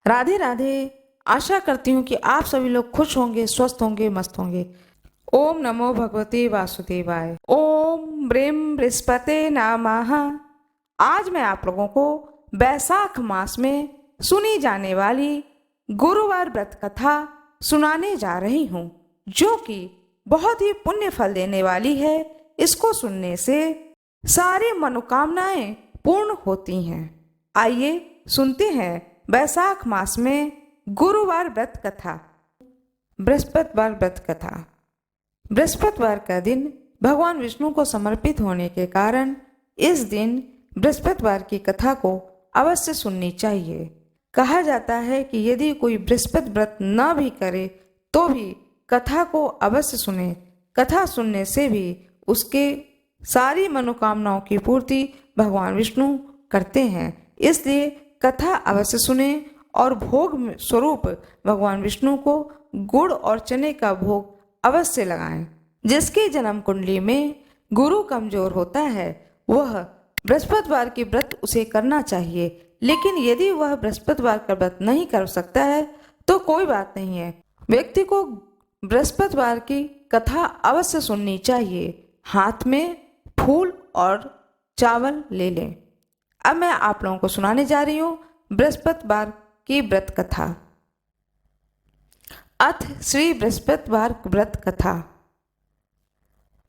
राधे राधे। आशा करती हूँ कि आप सभी लोग खुश होंगे, स्वस्थ होंगे, मस्त होंगे। ओम नमो भगवते वासुदेवाय। ओम ब्रीम बृहस्पते नमः। आज मैं आप लोगों को बैसाख मास में सुनी जाने वाली गुरुवार व्रत कथा सुनाने जा रही हूँ, जो कि बहुत ही पुण्य फल देने वाली है। इसको सुनने से सारी मनोकामनाएं पूर्ण होती हैं। आइए सुनते हैं बैसाख मास में गुरुवार व्रत कथा। बृहस्पतिवार व्रत कथा। बृहस्पतिवार का दिन भगवान विष्णु को समर्पित होने के कारण इस दिन बृहस्पतिवार की कथा को अवश्य सुननी चाहिए। कहा जाता है कि यदि कोई बृहस्पति व्रत न भी करे तो भी कथा को अवश्य सुने। कथा सुनने से भी उसके सारी मनोकामनाओं की पूर्ति भगवान विष्णु करते हैं। इसलिए कथा अवश्य सुने और भोग स्वरूप भगवान विष्णु को गुड़ और चने का भोग अवश्य लगाएं। जिसके जन्म कुंडली में गुरु कमजोर होता है वह बृहस्पतिवार की व्रत उसे करना चाहिए, लेकिन यदि वह बृहस्पतिवार का व्रत नहीं कर सकता है तो कोई बात नहीं है। व्यक्ति को बृहस्पतिवार की कथा अवश्य सुननी चाहिए। हाथ में फूल और चावल ले लें। अब मैं आप लोगों को सुनाने जा रही हूँ बृहस्पतिवार की व्रत कथा। अथ श्री बृहस्पतिवार व्रत कथा।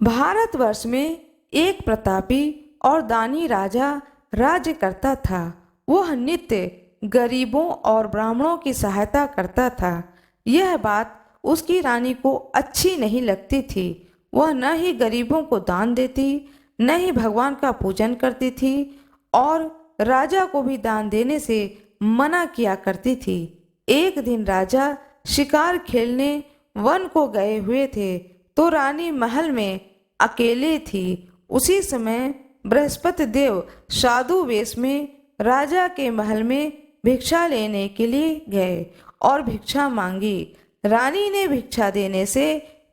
भारतवर्ष में एक प्रतापी और दानी राजा राज्य करता था। वह नित्य गरीबों और ब्राह्मणों की सहायता करता था। यह बात उसकी रानी को अच्छी नहीं लगती थी। वह न ही गरीबों को दान देती, न ही भगवान का पूजन करती थी और राजा को भी दान देने से मना किया करती थी। एक दिन राजा शिकार खेलने वन को गए हुए थे तो रानी महल में अकेले थी। उसी समय बृहस्पति देव साधु वेश में राजा के महल में भिक्षा लेने के लिए गए और भिक्षा मांगी। रानी ने भिक्षा देने से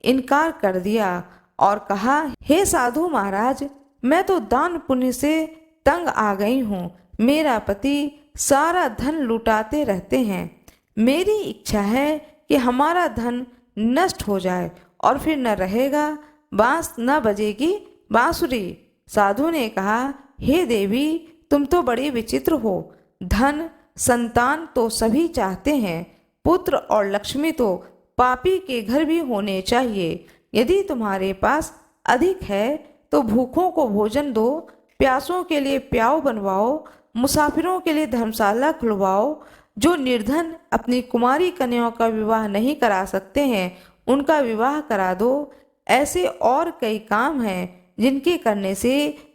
इनकार कर दिया और कहा, हे साधु महाराज, मैं तो दान पुण्य से तंग आ गई हूँ। मेरा पति सारा धन लुटाते रहते हैं। मेरी इच्छा है कि हमारा धन नष्ट हो जाए और फिर न रहेगा बांस न बजेगी बांसुरी। साधु ने कहा, हे देवी, तुम तो बड़ी विचित्र हो। धन संतान तो सभी चाहते हैं, पुत्र और लक्ष्मी तो पापी के घर भी होने चाहिए। यदि तुम्हारे पास अधिक है तो भूखों को भोजन दो, प्यासों के लिए प्याऊ बनवाओ, मुसाफिरों के लिए धर्मशाला खुलवाओ। जो निर्धन अपनी कुमारी कन्याओं का विवाह नहीं करा सकते हैं उनका विवाह करा दो। ऐसे और कई काम हैं जिनके करने से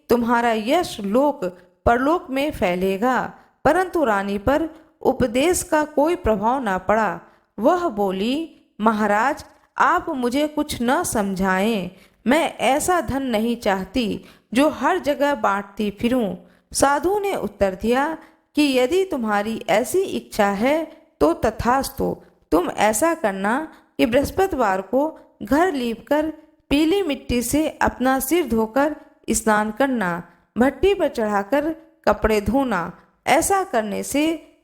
तुम्हारा यश लोक परलोक में फैलेगा। परंतु रानी पर उपदेश का कोई प्रभाव ना पड़ा। वह बोली, महाराज, आप मुझे कुछ न समझाएं। मैं ऐसा धन नहीं चाहती जो हर जगह बांटती फिरूं। साधु ने उत्तर दिया कि यदि तुम्हारी ऐसी इच्छा है तो तथास्तु। तुम ऐसा करना कि बृहस्पतिवार को घर लीपकर पीली मिट्टी से अपना सिर धोकर स्नान करना, भट्टी पर चढ़ाकर कपड़े धोना। ऐसा करने से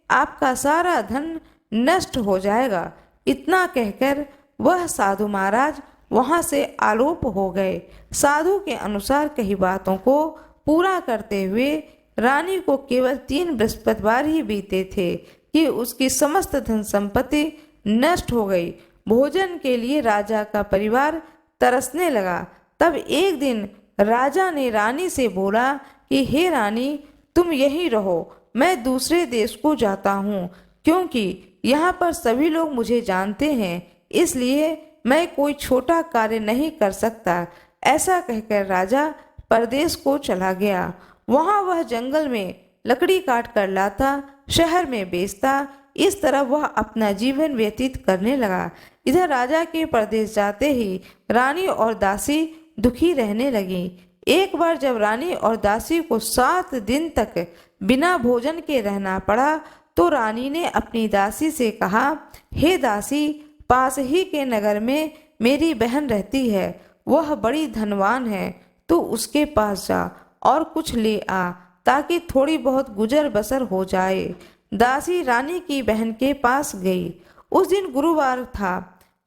आपका सारा धन नष्ट हो जाएगा। इतना कहकर वह साधु महाराज वहां से आलोप हो गए। साधु के अनुसार कही बातों को पूरा करते हुए रानी को केवल 3 बृहस्पतिवार ही बीते थे कि उसकी समस्त धन संपत्ति नष्ट हो गई। भोजन के लिए राजा का परिवार तरसने लगा। तब एक दिन राजा ने रानी से बोला कि हे रानी, तुम यहीं रहो, मैं दूसरे देश को जाता हूँ, क्योंकि यहाँ पर सभी लोग मुझे जानते हैं, इसलिए मैं कोई छोटा कार्य नहीं कर सकता। ऐसा कहकर राजा परदेश को चला गया। वहां वह जंगल में लकड़ी काट कर लाता, शहर में बेचता। इस तरह वह अपना जीवन व्यतीत करने लगा। इधर राजा के परदेश जाते ही रानी और दासी दुखी रहने लगी। एक बार जब रानी और दासी को 7 दिन तक बिना भोजन के रहना पड़ा तो रानी ने अपनी दासी से कहा, हे दासी, पास ही के नगर में मेरी बहन रहती है, वह बड़ी धनवान है, तू उसके पास जा और कुछ ले आ ताकि थोड़ी बहुत गुजर बसर हो जाए। दासी रानी की बहन के पास गई। उस दिन गुरुवार था।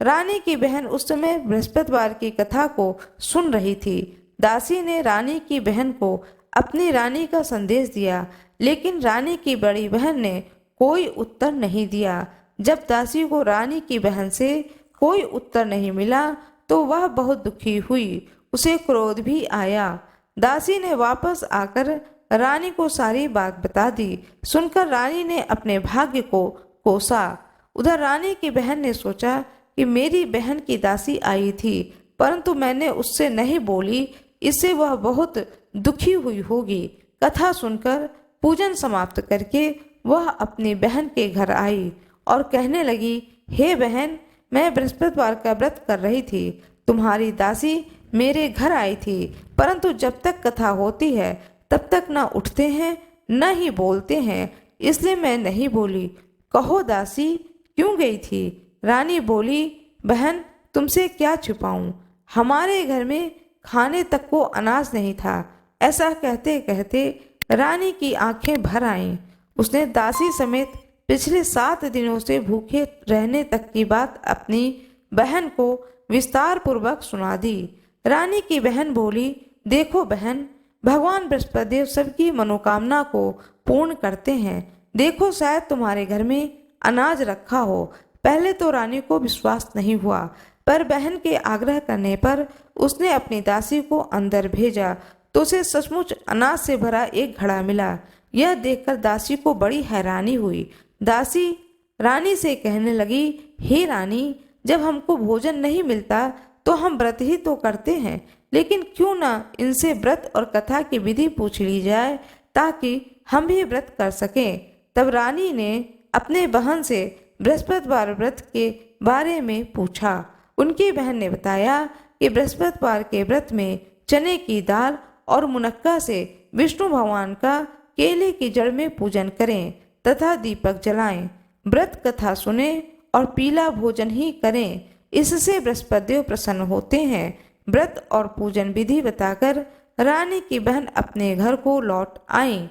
रानी की बहन उस समय बृहस्पतिवार की कथा को सुन रही थी। दासी ने रानी की बहन को अपनी रानी का संदेश दिया, लेकिन रानी की बड़ी बहन ने कोई उत्तर नहीं दिया। जब दासी को रानी की बहन से कोई उत्तर नहीं मिला तो वह बहुत दुखी हुई। उसे क्रोध भी आया। दासी ने वापस आकर रानी को सारी बात बता दी। सुनकर रानी ने अपने भाग्य को कोसा। उधर रानी की बहन ने सोचा कि मेरी बहन की दासी आई थी, परंतु मैंने उससे नहीं बोली, इससे वह बहुत दुखी हुई होगी। कथा सुनकर पूजन समाप्त करके वह अपनी बहन के घर आई और कहने लगी, हे बहन, मैं बृहस्पतिवार का व्रत कर रही थी। तुम्हारी दासी मेरे घर आई थी, परंतु जब तक कथा होती है तब तक न उठते हैं न ही बोलते हैं, इसलिए मैं नहीं बोली। कहो दासी, क्यों गई थी? रानी बोली, बहन, तुमसे क्या छुपाऊं, हमारे घर में खाने तक को अनाज नहीं था। ऐसा कहते कहते रानी की आंखें भर आईं। उसने दासी समेत पिछले 7 दिनों से भूखे रहने तक की बात अपनी बहन को विस्तार पूर्वक सुना दी। रानी की बहन बोली, देखो बहन, भगवान बृहस्पतिदेव सबकी मनोकामना को पूर्ण करते हैं। देखो, शायद तुम्हारे घर में अनाज रखा हो। पहले तो रानी को विश्वास नहीं हुआ, पर बहन के आग्रह करने पर उसने अपनी दासी को अंदर भेजा तो उसे सचमुच अनाज से भरा एक घड़ा मिला। यह देखकर दासी को बड़ी हैरानी हुई। दासी रानी से कहने लगी, हे रानी, जब हमको भोजन नहीं मिलता तो हम व्रत ही तो करते हैं, लेकिन क्यों ना इनसे व्रत और कथा की विधि पूछ ली जाए ताकि हम भी व्रत कर सकें। तब रानी ने अपने बहन से बृहस्पतिवार व्रत के बारे में पूछा। उनकी बहन ने बताया कि बृहस्पतिवार के व्रत में चने की दाल और मुनक्का से विष्णु भगवान का केले की जड़ में पूजन करें तथा दीपक जलाएं, व्रत कथा सुने और पीला भोजन ही करें, इससे बृहस्पतिदेव प्रसन्न होते हैं। व्रत और पूजन विधि बताकर रानी की बहन अपने घर को लौट आई।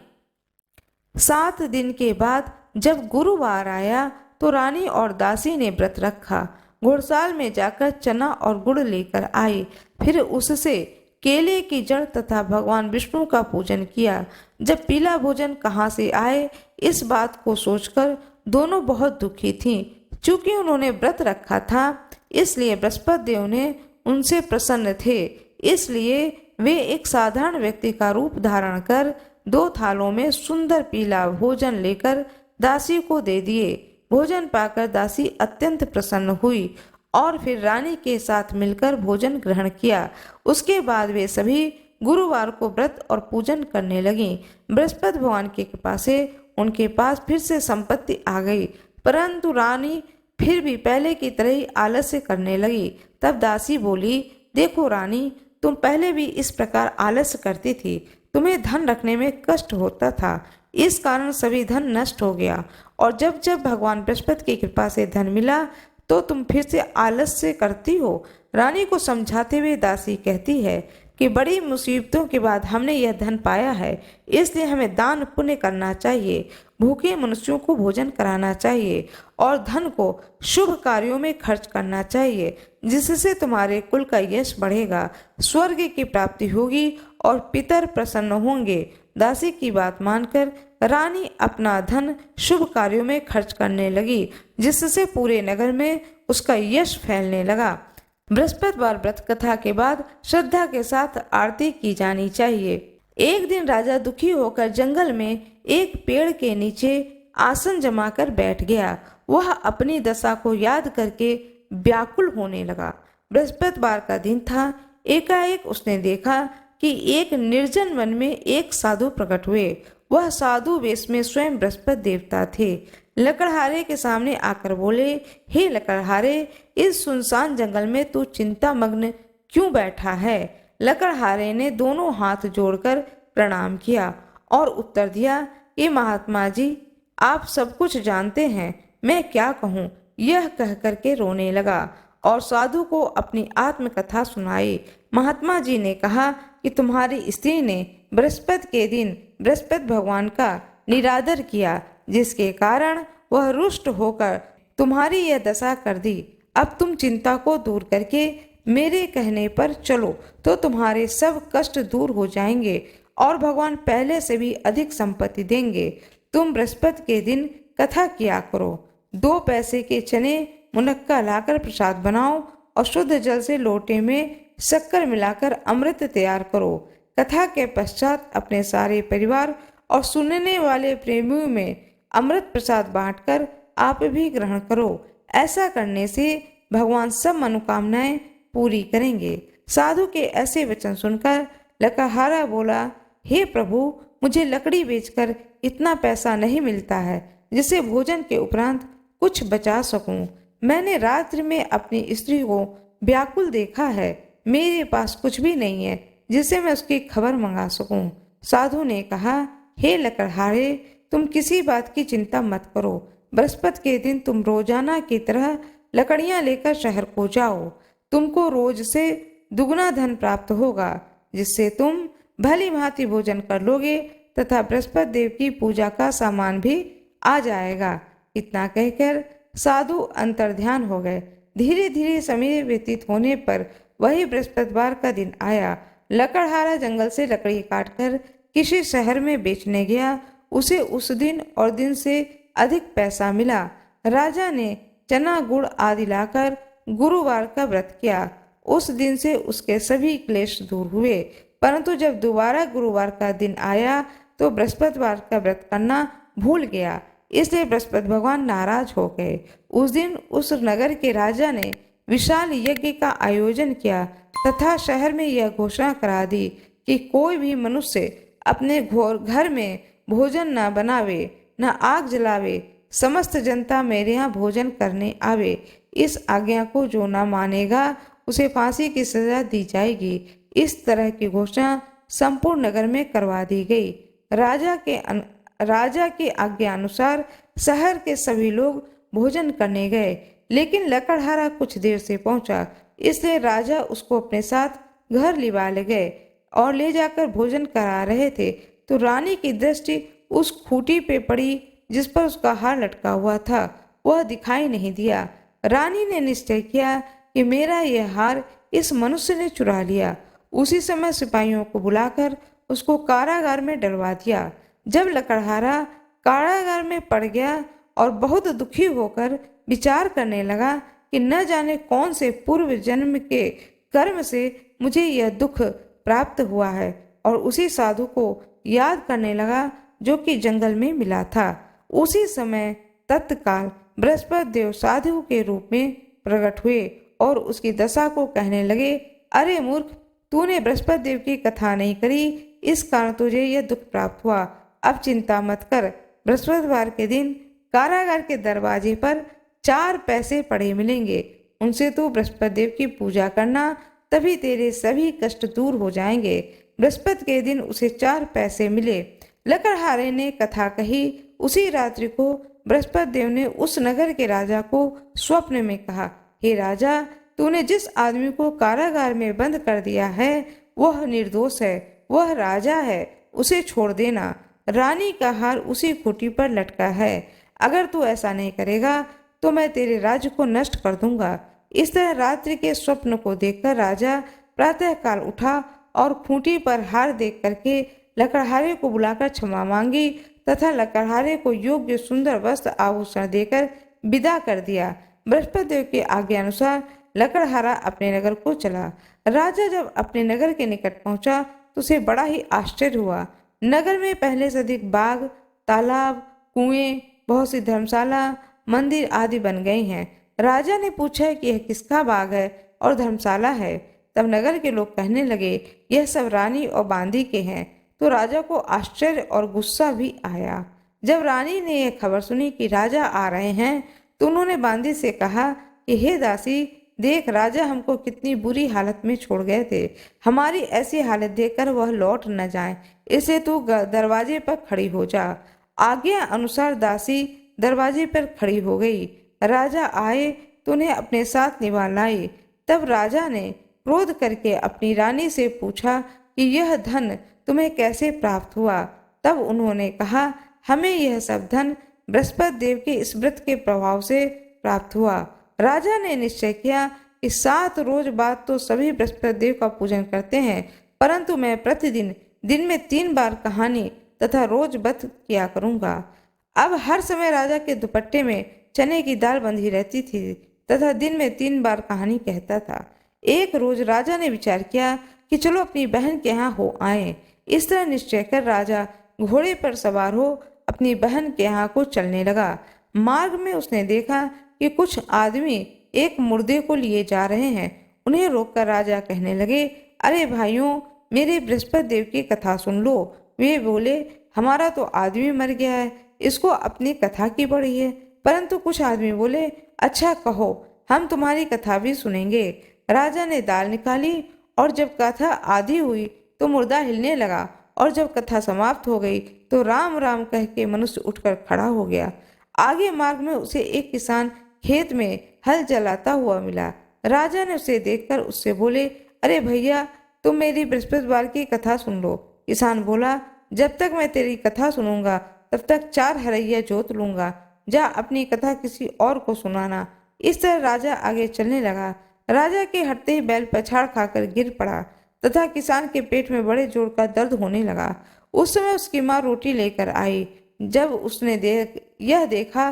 7 दिन के बाद जब गुरुवार आया तो रानी और दासी ने व्रत रखा। घुड़साल में जाकर चना और गुड़ लेकर आई, फिर उससे केले की जड़ तथा भगवान विष्णु का पूजन किया। जब पीला भोजन कहाँ से आए, इस बात को सोचकर दोनों बहुत दुखी थीं। चूंकि उन्होंने व्रत रखा था, इसलिए बृहस्पति देव ने उनसे प्रसन्न थे। इसलिए वे एक साधारण व्यक्ति का रूप धारण कर 2 थालों में सुंदर पीला भोजन लेकर दासी को दे दिए। भोजन पाकर दासी अत्यंत प्रसन्न हुई और फिर रानी के साथ मिलकर भोजन ग्रहण किया। उसके बाद वे सभी गुरुवार को व्रत और पूजन करने लगी। बृहस्पति भगवान की कृपा से उनके पास फिर से संपत्ति आ गई, परंतु रानी फिर भी पहले की तरह ही आलस्य करने लगी। तब दासी बोली, देखो रानी, तुम पहले भी इस प्रकार आलस्य करती थी। तुम्हें धन रखने में कष्ट होता था, इस कारण सभी धन नष्ट हो गया, और जब जब भगवान बृहस्पति की कृपा से धन मिला तो तुम फिर से आलस्य करती हो। रानी को समझाते हुए दासी कहती है कि बड़ी मुसीबतों के बाद हमने यह धन पाया है, इसलिए हमें दान पुण्य करना चाहिए, भूखे मनुष्यों को भोजन कराना चाहिए और धन को शुभ कार्यों में खर्च करना चाहिए, जिससे तुम्हारे कुल का यश बढ़ेगा, स्वर्ग की प्राप्ति होगी और पितर प्रसन्न होंगे। दासी की बात मानकर रानी अपना धन शुभ कार्यों में खर्च करने लगी, जिससे पूरे नगर में उसका यश फैलने लगा। बृहस्पतिवार व्रत कथा के बाद श्रद्धा के साथ आरती की जानी चाहिए। एक दिन राजा दुखी होकर जंगल में एक पेड़ के नीचे आसन जमाकर बैठ गया। वह अपनी दशा को याद करके व्याकुल होने लगा। बृहस्पतिवार का दिन था। एकाएक उसने देखा कि एक निर्जन वन में एक साधु प्रकट हुए। वह साधु वेश में स्वयं बृहस्पति देवता थे। लकड़हारे के सामने आकर बोले, हे लकड़हारे, इस सुनसान जंगल में तू चिंता मग्न क्यों बैठा है? लकड़हारे ने दोनों हाथ जोड़कर प्रणाम किया और उत्तर दिया कि महात्मा जी, आप सब कुछ जानते हैं, मैं क्या कहूँ। यह कह करके रोने लगा और साधु को अपनी आत्मकथा सुनाई। महात्मा जी ने कहा कि तुम्हारी स्त्री ने बृहस्पति के दिन बृहस्पति भगवान का निरादर किया, जिसके कारण वह रुष्ट होकर तुम्हारी यह दशा कर दी। अब तुम चिंता को दूर करके मेरे कहने पर चलो तो तुम्हारे सब कष्ट दूर हो जाएंगे और भगवान पहले से भी अधिक संपत्ति देंगे। तुम बृहस्पति के दिन कथा किया करो। 2 पैसे के चने मुनक्का लाकर प्रसाद बनाओ और शुद्ध जल से लोटे में शक्कर मिलाकर अमृत तैयार करो। कथा के पश्चात अपने सारे परिवार और सुनने वाले प्रेमियों में अमृत प्रसाद बांटकर आप भी ग्रहण करो। ऐसा करने से भगवान सब मनोकामनाएं पूरी करेंगे। साधु के ऐसे वचन सुनकर लकड़हारा बोला, हे प्रभु, मुझे लकड़ी बेचकर इतना पैसा नहीं मिलता है जिससे भोजन के उपरांत कुछ बचा सकूं। मैंने रात्रि में अपनी स्त्री को व्याकुल देखा है। मेरे पास कुछ भी नहीं है जिससे मैं उसकी खबर मंगा सकूं। साधु ने कहा, हे लकड़हारे, तुम किसी बात की चिंता मत करो। बृहस्पति के दिन तुम रोजाना की तरह लकड़ियां लेकर शहर को जाओ। तुमको रोज से दुगना धन प्राप्त होगा, जिससे तुम भली भांति भोजन कर लोगे तथा बृहस्पति देव की पूजा का सामान भी आ जाएगा। इतना कहकर साधु अंतर्ध्यान हो गए। धीरे धीरे समय व्यतीत होने पर वही बृहस्पतिवार का दिन आया। लकड़हारा जंगल से लकड़ी काटकर किसी शहर में बेचने गया। उसे उस दिन और दिन से अधिक पैसा मिला। राजा ने चना गुड़ आदि लाकर गुरुवार का व्रत किया। उस दिन से उसके सभी क्लेश दूर हुए। परंतु जब दोबारा गुरुवार का दिन आया तो बृहस्पतिवार का व्रत करना भूल गया। इसलिए बृहस्पति भगवान नाराज हो गए। उस दिन उस नगर के राजा ने विशाल यज्ञ का आयोजन किया तथा शहर में यह घोषणा करा दी कि कोई भी मनुष्य अपने घर में भोजन न बनावे, न आग जलावे। समस्त जनता मेरे यहाँ भोजन करने आवे। इस आज्ञा को जो न मानेगा उसे फांसी की सजा दी जाएगी। इस तरह की घोषणा संपूर्ण नगर में करवा दी गई। राजा के आज्ञा अनुसार शहर के सभी लोग भोजन करने गए, लेकिन लकड़हारा कुछ देर से पहुंचा। इसलिए राजा उसको अपने साथ घर लिवा ले गए और ले जाकर भोजन करा रहे थे तो रानी की दृष्टि उस खूंटी पे पड़ी जिस पर उसका हार लटका हुआ था। वह दिखाई नहीं दिया। रानी ने निश्चय किया कि मेरा यह हार इस मनुष्य ने चुरा लिया। उसी समय सिपाहियों को बुलाकर उसको कारागार में डलवा दिया। जब लकड़हारा कारागार में पड़ गया और बहुत दुखी होकर विचार करने लगा कि न जाने कौन से पूर्व जन्म के कर्म से मुझे यह दुख प्राप्त हुआ है, और उसी साधु को याद करने लगा जो कि जंगल में मिला था। उसी समय तत्काल बृहस्पति देव साधु के रूप में प्रकट हुए और उसकी दशा को कहने लगे, अरे मूर्ख, तूने बृहस्पति देव की कथा नहीं करी, इस कारण तुझे यह दुख प्राप्त हुआ। अब चिंता मत कर। बृहस्पतिवार के दिन कारागार के दरवाजे पर 4 पैसे पड़े मिलेंगे। उनसे तू बृहस्पति देव की पूजा करना, तभी तेरे सभी कष्ट दूर हो जाएंगे। बृहस्पति के दिन उसे 4 पैसे मिले। लकड़हारे ने कथा कही। उसी रात्रि को बृहस्पति देव ने उस नगर के राजा को स्वप्न में कहा, हे राजा, तूने जिस आदमी को कारागार में बंद कर दिया है वह निर्दोष है, वह राजा है, उसे छोड़ देना। रानी का हार उसी खूंटी पर लटका है। अगर तू ऐसा नहीं करेगा तो मैं तेरे राज्य को नष्ट कर दूंगा। इस तरह रात्रि के स्वप्न को देखकर राजा प्रातः काल उठा और खूंटी पर हार देख करके लकड़हारे को बुलाकर क्षमा मांगी तथा लकड़हारे को योग्य सुंदर वस्त्र आभूषण देकर विदा कर दिया। बृहस्पति देव के आज्ञा अनुसार लकड़हारा अपने नगर को चला। राजा जब अपने नगर के निकट पहुंचा तो उसे बड़ा ही आश्चर्य हुआ। नगर में पहले से अधिक बाग, तालाब, कुएं, बहुत सी धर्मशाला, मंदिर आदि बन गए हैं। राजा ने पूछा कि यह किसका बाग है और धर्मशाला है। तब नगर के लोग कहने लगे, यह सब रानी और बांदी के हैं। तो राजा को आश्चर्य और गुस्सा भी आया। जब रानी ने यह खबर सुनी कि राजा आ रहे हैं तो उन्होंने बांदी से कहा कि हे दासी, देख, राजा हमको कितनी बुरी हालत में छोड़ गए थे। हमारी ऐसी हालत देखकर वह लौट न जाए, इसलिए तू दरवाजे पर खड़ी हो जा। आज्ञा अनुसार दासी दरवाजे पर खड़ी हो गई। राजा आए तो उन्हें अपने साथ निभा लाई। तब राजा ने क्रोध करके अपनी रानी से पूछा कि यह धन तुम्हें कैसे प्राप्त हुआ। तब उन्होंने कहा, हमें यह सब धन बृहस्पति देव के इस व्रत के प्रभाव से प्राप्त हुआ। राजा ने निश्चय किया कि 7 रोज बाद तो सभी बृहस्पति देव का पूजन करते हैं, परंतु मैं प्रतिदिन दिन में 3 बार कहानी तथा रोज व्रत किया करूंगा। अब हर समय राजा के दुपट्टे में चने की दाल बंधी रहती थी तथा दिन में 3 बार कहानी कहता था। एक रोज राजा ने विचार किया कि चलो अपनी बहन के यहाँ हो आए। इस तरह निश्चय कर राजा घोड़े पर सवार हो अपनी बहन के यहाँ को चलने लगा। मार्ग में उसने देखा कि कुछ आदमी एक मुर्दे को लिए जा रहे हैं। उन्हें रोककर राजा कहने लगे, अरे भाइयों, मेरे बृहस्पति देव की कथा सुन लो। वे बोले, हमारा तो आदमी मर गया है, इसको अपनी कथा की पड़ी है। परंतु कुछ आदमी बोले, अच्छा कहो, हम तुम्हारी कथा भी सुनेंगे। राजा ने दाल निकाली और जब कथा आधी हुई तो मुर्दा हिलने लगा और जब कथा समाप्त हो गई तो राम राम कह के मनुष्य उठकर खड़ा हो गया। आगे मार्ग में उसे एक किसान खेत में हल चलाता हुआ मिला। राजा ने उसे देखकर उससे बोले, अरे भैया, तुम मेरी बृहस्पतिवार की कथा सुन लो। किसान बोला, जब तक मैं तेरी कथा सुनूंगा तब तक 4 हरैया जोत लूंगा। जा अपनी कथा किसी और को सुनाना। इस तरह राजा आगे चलने लगा। राजा के हटते ही बैल पछाड़ खाकर गिर पड़ा तथा किसान के पेट में बड़े जोर का दर्द होने लगा। उस समय उसकी माँ रोटी लेकर आई। जब उसने यह देखा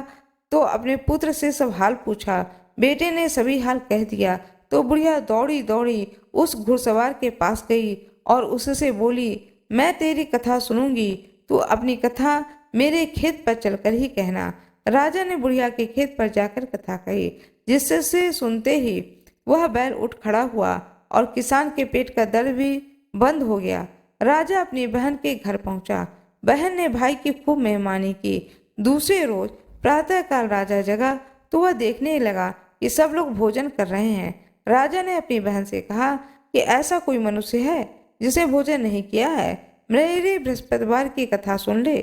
तो अपने पुत्र से सब हाल पूछा। बेटे ने सभी हाल कह दिया तो बुढ़िया दौड़ी दौड़ी उस घुड़सवार के पास गई और उससे बोली, मैं तेरी कथा सुनूंगी, तू अपनी कथा मेरे खेत पर चलकर ही कहना। राजा ने बुढ़िया के खेत पर जाकर कथा कही, जिससे सुनते ही वह बैल उठ खड़ा हुआ और किसान के पेट का दर्द भी बंद हो गया। राजा अपनी बहन के घर पहुंचा। बहन ने भाई की खूब मेहमानी की। दूसरे रोज प्रातःकाल राजा जगा तो वह देखने लगा कि सब लोग भोजन कर रहे हैं। राजा ने अपनी बहन से कहा कि ऐसा कोई मनुष्य है जिसे भोजन नहीं किया है, मेरे बृहस्पतिवार की कथा सुन ले।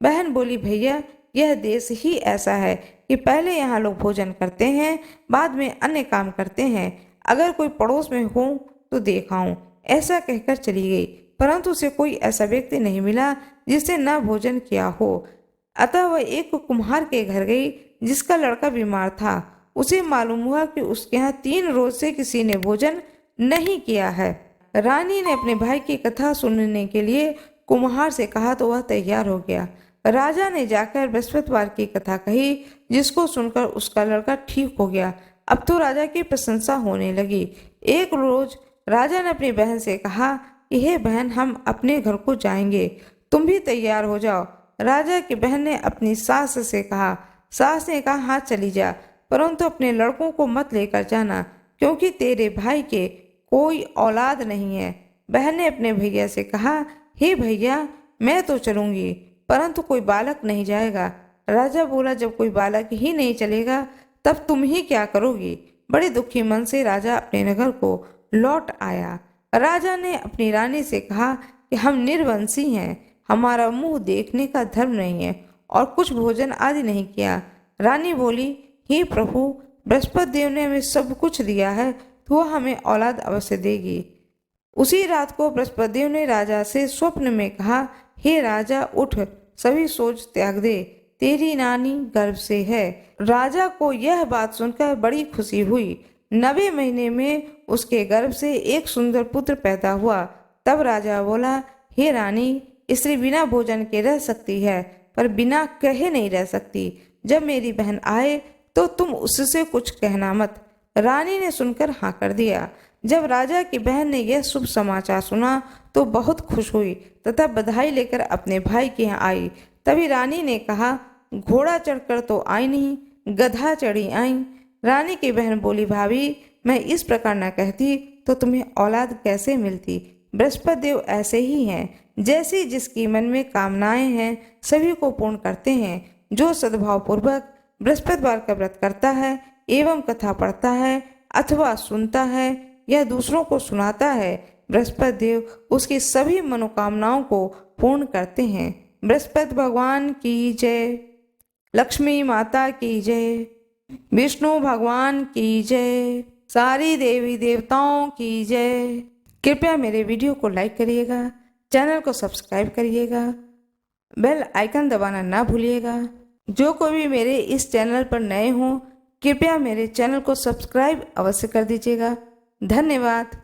बहन बोली, भैया, यह देश ही ऐसा है कि पहले यहाँ लोग भोजन करते हैं, बाद में अन्य काम करते हैं। अगर कोई पड़ोस में हो तो देखाऊं। ऐसा कहकर चली गई, परंतु उसे कोई ऐसा व्यक्ति नहीं मिला जिसने न भोजन किया हो। अतः वह एक कुम्हार के घर गई जिसका लड़का बीमार था। उसे मालूम हुआ कि उसके यहाँ 3 रोज से किसी ने भोजन नहीं किया है। रानी ने अपने भाई की कथा सुनने के लिए कुम्हार से कहा तो वह तैयार हो गया। राजा ने जाकर बृहस्पतिवार की कथा कही, जिसको सुनकर उसका लड़का ठीक हो गया। अब तो राजा की प्रशंसा होने लगी। एक रोज राजा ने अपनी बहन से कहा कि हे बहन, हम अपने घर को जाएंगे, तुम भी तैयार हो जाओ। राजा की बहन ने अपनी सास से कहा। सास ने कहा, हाँ चली जा, परंतु अपने लड़कों को मत लेकर जाना, क्योंकि तेरे भाई के कोई औलाद नहीं है। बहन ने अपने भैया से कहा, हे भैया, मैं तो चलूंगी, परंतु कोई बालक नहीं जाएगा। राजा बोला, जब कोई बालक ही नहीं चलेगा तब तुम ही क्या करोगी। बड़े दुखी मन से राजा अपने नगर को लौट आया। राजा ने अपनी रानी से कहा कि हम निर्वंशी हैं, हमारा मुंह देखने का धर्म नहीं है और कुछ भोजन आदि नहीं किया। रानी बोली, हे प्रभु, बृहस्पति देव ने हमें सब कुछ दिया है तो वह हमें औलाद अवश्य देगी। उसी रात को बृहस्पति देव ने राजा से स्वप्न में कहा, हे राजा, उठ, सभी सोच त्याग दे, तेरी नानी गर्भ से है। राजा को यह बात सुनकर बड़ी खुशी हुई। 90 महीने में उसके गर्भ से एक सुंदर पुत्र पैदा हुआ। तब राजा बोला, हे रानी, स्त्री बिना भोजन के रह सकती है पर बिना कहे नहीं रह सकती। जब मेरी बहन आए तो तुम उससे कुछ कहना मत। रानी ने सुनकर हाँ कर दिया। जब राजा की बहन ने यह शुभ समाचार सुना तो बहुत खुश हुई तथा बधाई लेकर अपने भाई के यहाँ आई। तभी रानी ने कहा, घोड़ा चढ़कर तो आई नहीं, गधा चढ़ी आई। रानी की बहन बोली, भाभी, मैं इस प्रकार न कहती तो तुम्हें औलाद कैसे मिलती। बृहस्पति देव ऐसे ही हैं, जैसी जिसकी मन में कामनाएं हैं सभी को पूर्ण करते हैं। जो सद्भाव पूर्वक बृहस्पतिवार का व्रत करता है एवं कथा पढ़ता है अथवा सुनता है या दूसरों को सुनाता है, बृहस्पति देव उसकी सभी मनोकामनाओं को पूर्ण करते हैं। बृहस्पति भगवान की जय, लक्ष्मी माता की जय, विष्णु भगवान की जय, सारी देवी देवताओं की जय। कृपया मेरे वीडियो को लाइक करिएगा, चैनल को सब्सक्राइब करिएगा, बेल आइकन दबाना ना भूलिएगा। जो कोई भी मेरे इस चैनल पर नए हों, कृपया मेरे चैनल को सब्सक्राइब अवश्य कर दीजिएगा। धन्यवाद।